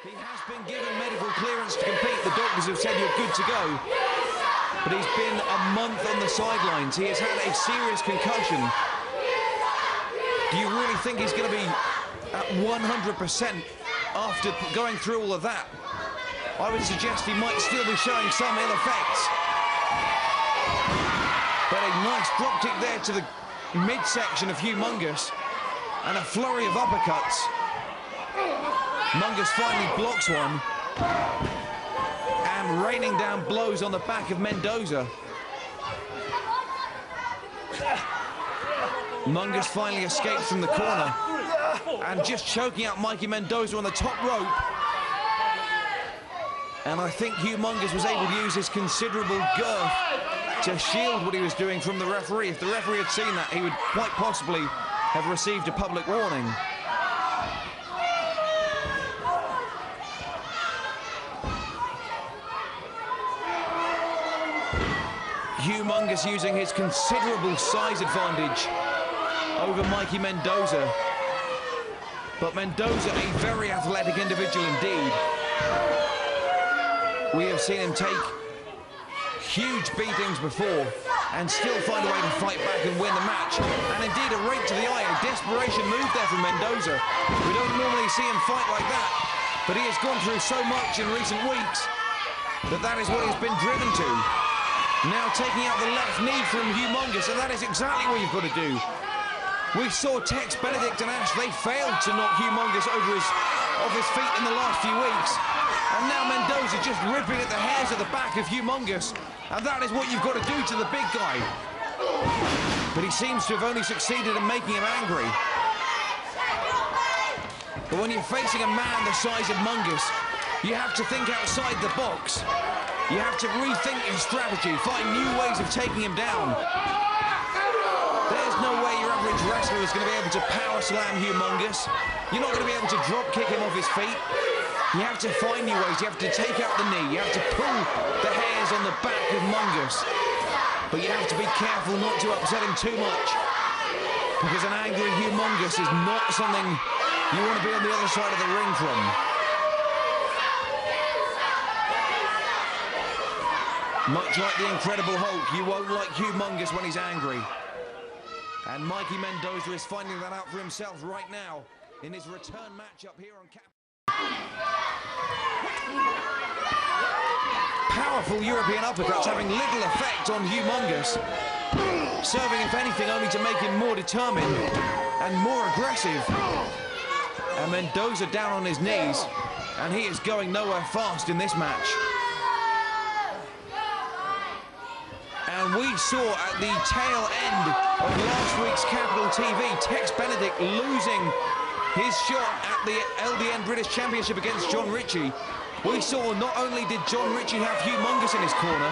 He has been given medical clearance to compete. The doctors have said you're good to go. But he's been a month on the sidelines. He has had a serious concussion. Do you really think he's going to be at 100% after going through all of that? I would suggest he might still be showing some ill effects. But a nice drop kick there to the midsection of Hugh Mungus. And a flurry of uppercuts. Mungus finally blocks one. And raining down blows on the back of Mendoza. Mungus finally escapes from the corner. And just choking out Mikey Mendoza on the top rope. And I think Hugh Mungus was able to use his considerable girth to shield what he was doing from the referee. If the referee had seen that, he would quite possibly have received a public warning. Hugh Mungus using his considerable size advantage over Mikey Mendoza. But Mendoza, a very athletic individual indeed. We have seen him take huge beatings before and still find a way to fight back and win the match. And indeed, a rake to the eye, a desperation move there from Mendoza. We don't normally see him fight like that, but he has gone through so much in recent weeks that is what he's been driven to. Now taking out the left knee from Hugh Mungus, and that is exactly what you've got to do. We saw Tex, Benedict and Ash, they failed to knock Hugh Mungus off his feet in the last few weeks. And now Mendoza just ripping at the hairs of the back of Hugh Mungus. And that is what you've got to do to the big guy. But he seems to have only succeeded in making him angry. But when you're facing a man the size of Mungus, you have to think outside the box. You have to rethink your strategy, find new ways of taking him down. There's no way your average wrestler is going to be able to power slam Hugh Mungus. You're not going to be able to drop kick him off his feet. You have to find new ways. You have to take out the knee. You have to pull the hairs on the back of Mungus. But you have to be careful not to upset him too much. Because an angry Hugh Mungus is not something you want to be on the other side of the ring from. Much like the Incredible Hulk, you won't like Hugh Mungus when he's angry. And Mikey Mendoza is finding that out for himself right now in his return matchup here on Cap. Powerful European uppercuts having little effect on Hugh Mungus, serving, if anything, only to make him more determined and more aggressive. And Mendoza down on his knees, and he is going nowhere fast in this match. And we saw at the tail end of last week's Capital TV, Tex Benedict losing his shot at the LDN British Championship against John Ritchie. We saw not only did John Ritchie have Hugh Mungus in his corner,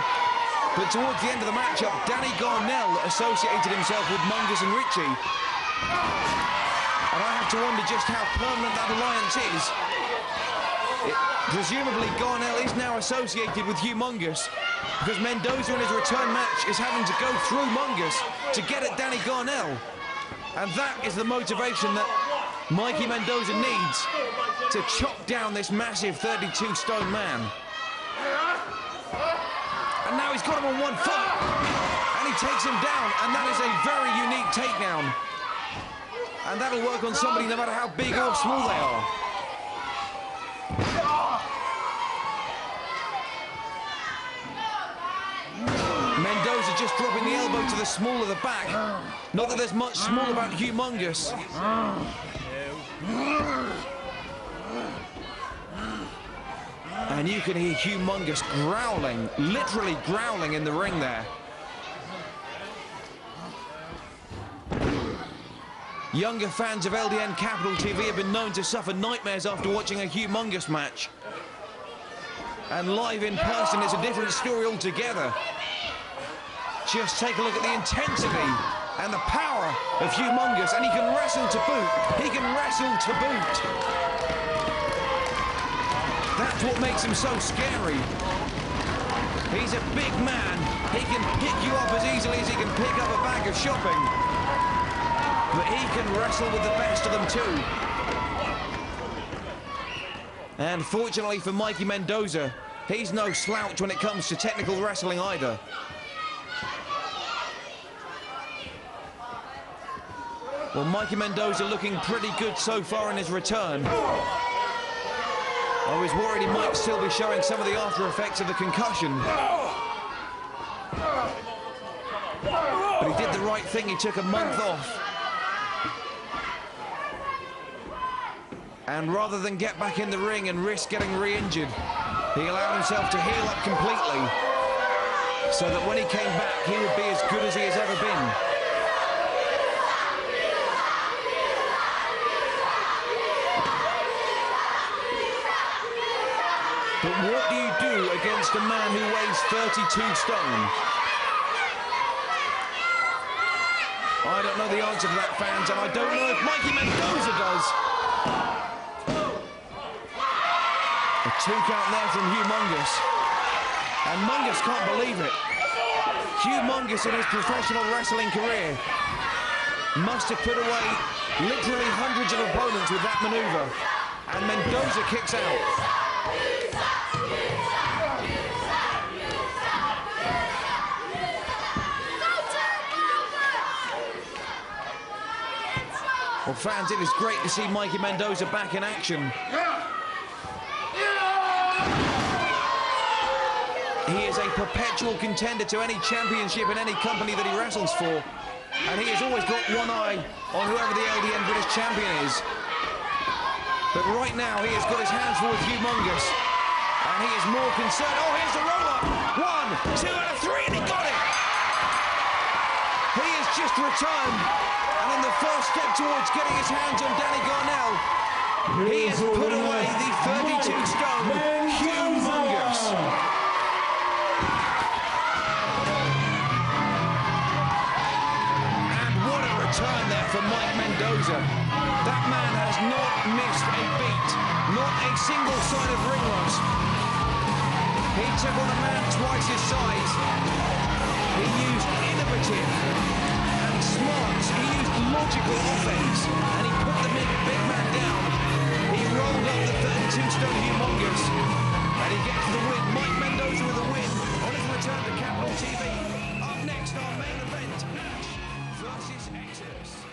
but towards the end of the matchup, Danny Garnell associated himself with Mungus and Ritchie. And I have to wonder just how permanent that alliance is. Presumably Garnell is now associated with Hugh Mungus, because Mendoza in his return match is having to go through Mungus to get at Danny Garnell. And that is the motivation that Mikey Mendoza needs to chop down this massive 32-stone man. And now he's got him on one foot, and he takes him down, and that is a very unique takedown. And that'll work on somebody no matter how big or small they are. Mendoza just dropping the elbow to the small of the back. Not that there's much small about Hugh Mungus. And you can hear Hugh Mungus growling, literally growling in the ring there. Younger fans of LDN Capital TV have been known to suffer nightmares after watching a Hugh Mungus match. And live in person, it's a different story altogether. Just take a look at the intensity and the power of Hugh Mungus, and he can wrestle to boot. He can wrestle to boot. That's what makes him so scary. He's a big man. He can pick you up as easily as he can pick up a bag of shopping. But he can wrestle with the best of them too. And fortunately for Mikey Mendoza, he's no slouch when it comes to technical wrestling either. Well, Mikey Mendoza looking pretty good so far in his return. I was worried he might still be showing some of the after effects of the concussion. But he did the right thing, he took a month off. And rather than get back in the ring and risk getting re-injured, he allowed himself to heal up completely so that when he came back, he would be as good as he has ever been. But what do you do against a man who weighs 32 stone? I don't know the answer to that, fans, and I don't know if Mikey Mendoza does. A 2 count there from Hugh Mungus. And Mungus can't believe it. Hugh Mungus in his professional wrestling career must have put away literally hundreds of opponents with that maneuver. And Mendoza kicks out. Well, fans, it is great to see Mikey Mendoza back in action. He is a perpetual contender to any championship in any company that he wrestles for. And he has always got one eye on whoever the LDN British champion is. But right now, he has got his hands full with Hugh Mungus. And he is more concerned. Oh, here's the roll-up. 1, 2, and a 3, and he got it. He has just returned. And in the first step towards getting his hands on Danny Garnell, he has put away the 32-stone Hugh Mungus. And what a return there for Mike Mendoza. That man has not missed a beat, not a single sign of ring rust. He took on a man twice his size. He used innovative and smart, he used logical offense, and he put the big man down. He rolled up the 32-stone Hugh Mungus, and he gets the win. Mike Mendoza with a win on his return to Capital TV. Up next, our main event, Nash versus Exodus.